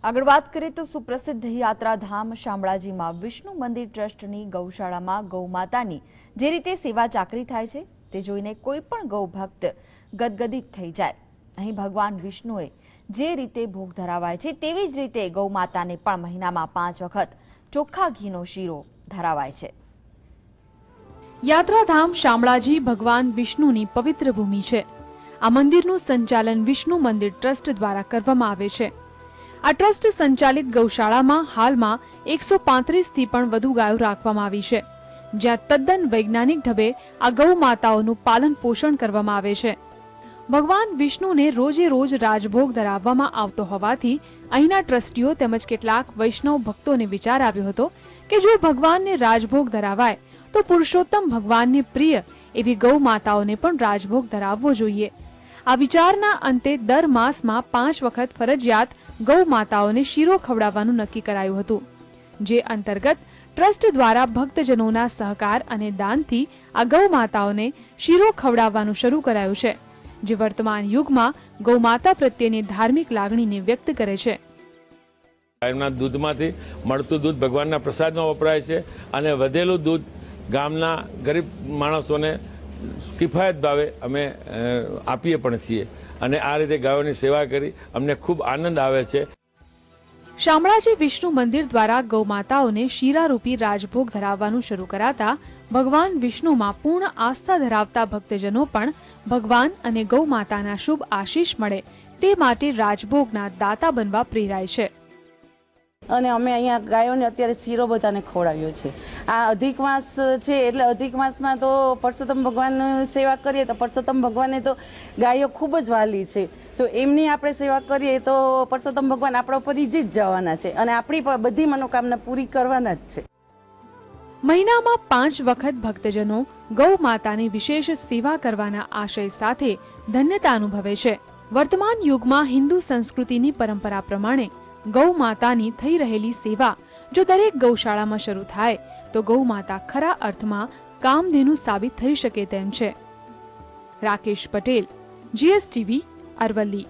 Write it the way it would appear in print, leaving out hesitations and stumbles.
આગળ વાત કરીએ તો સુપ્રસિદ્ધ યાત્રાધામ શામળાજીમાં વિષ્ણુ મંદિર ટ્રસ્ટની ગૌશાળામાં ગૌમાતાની જે રીતે સેવા ચાકરી થાય છે તે જોઈને કોઈ પણ ગૌભક્ત ગદગદિત થઈ જાય। અહીં ભગવાન વિષ્ણુએ જે રીતે ભોગ ધરાવાય છે તેવી જ રીતે ગૌમાતાને પણ મહિનામાં 5 વખત ચોખ્ખા ઘીનો શીરો ધરાવાય છે। યાત્રાધામ શામળાજી ભગવાન વિષ્ણુની પવિત્ર ભૂમિ છે। આ મંદિરનું સંચાલન વિષ્ણુ મંદિર ટ્રસ્ટ દ્વારા કરવામાં આવે છે। આ ટ્રસ્ટ સંચાલિત ગૌશાળામાં હાલમાં 135 થી પણ વધુ ગાયો રાખવામાં આવી છે, જ્યાં તદ્દન વૈજ્ઞાનિક ઢબે આ ગૌ માતાઓનું પાલન પોષણ કરવામાં આવે છે। ભગવાન વિષ્ણુને રોજે રોજ રાજભોગ ધરાવવામાં આવતો હોવાથી અહીંના ટ્રસ્ટીઓ તેમજ કેટલાક વૈષ્ણવ ભક્તોને વિચાર આવ્યો હતો કે જો ભગવાનને રાજભોગ ધરાવાય તો પુરુષોત્તમ ભગવાનને પ્રિય એવી ગૌ માતાઓને પણ રાજભોગ ધરાવવો જોઈએ। આ વિચારના અંતે દર માસમાં 5 વખત ફરજિયાત ગૌ માતાઓને શીરો ખવડાવવાનું નક્કી કરાયું હતું, જે અંતર્ગત ટ્રસ્ટ દ્વારા ભક્તજનોના સહકાર અને દાનથી આ ગૌ માતાઓને શીરો ખવડાવવાનું શરૂ કરાયું છે, જે વર્તમાન યુગમાં ગૌ માતા પ્રત્યેની ધાર્મિક લાગણીને વ્યક્ત કરે છે। ગાયના દૂધમાંથી મળતું દૂધ ભગવાનના પ્રસાદમાં વપરાય છે અને વધેલું દૂધ ગામના ગરીબ માણસોને કિફાયત ભાવે અમે આપીએ પણ છીએ અને આ રીતે ગાયોની સેવા કરી અમને ખૂબ આનંદ આવે છે। શામળાજી વિષ્ણુ મંદિર દ્વારા ગૌ માતાઓને શીરારૂપી રાજભોગ ધરાવવાનું શરૂ કરાતા ભગવાન વિષ્ણુમાં પૂર્ણ આસ્થા ધરાવતા ભક્તજનો પણ ભગવાન અને ગૌ માતાના શુભ આશીષ મળે તે માટે રાજભોગના દાતા બનવા પ્રેરાય છે। અને અમે અહીંયા ગાયોને અત્યારે શીરો બધાને ખવડાવ્યો છે। આ અધિક માસ છે એટલે અધિક માસમાં તો પરસોત્તમ ભગવાનની સેવા કરીએ તો પરસોત્તમ ભગવાનને તો ગાયો ખૂબ જ વાલી છે, તો એમની આપણે સેવા કરીએ તો પરસોત્તમ ભગવાન આપણા ઉપર જીત જવાના છે અને આપણી બધી મનોકામના પૂરી કરવાના જ છે। મહિનામાં 5 વખત ભક્તજનો ગૌ માતાની વિશેષ સેવા કરવાના આશય સાથે ધન્યતા અનુભવે છે। વર્તમાન યુગમાં હિન્દુ સંસ્કૃતિની પરંપરા પ્રમાણે ગૌ માતાની થઈ રહેલી સેવા જો દરેક ગૌશાળામાં શરૂ થાય તો ગૌ માતા ખરા અર્થમાં કામધેનુ સાબિત થઈ શકે તેમ છે। રાકેશ પટેલ, GSTV, અરવલ્લી।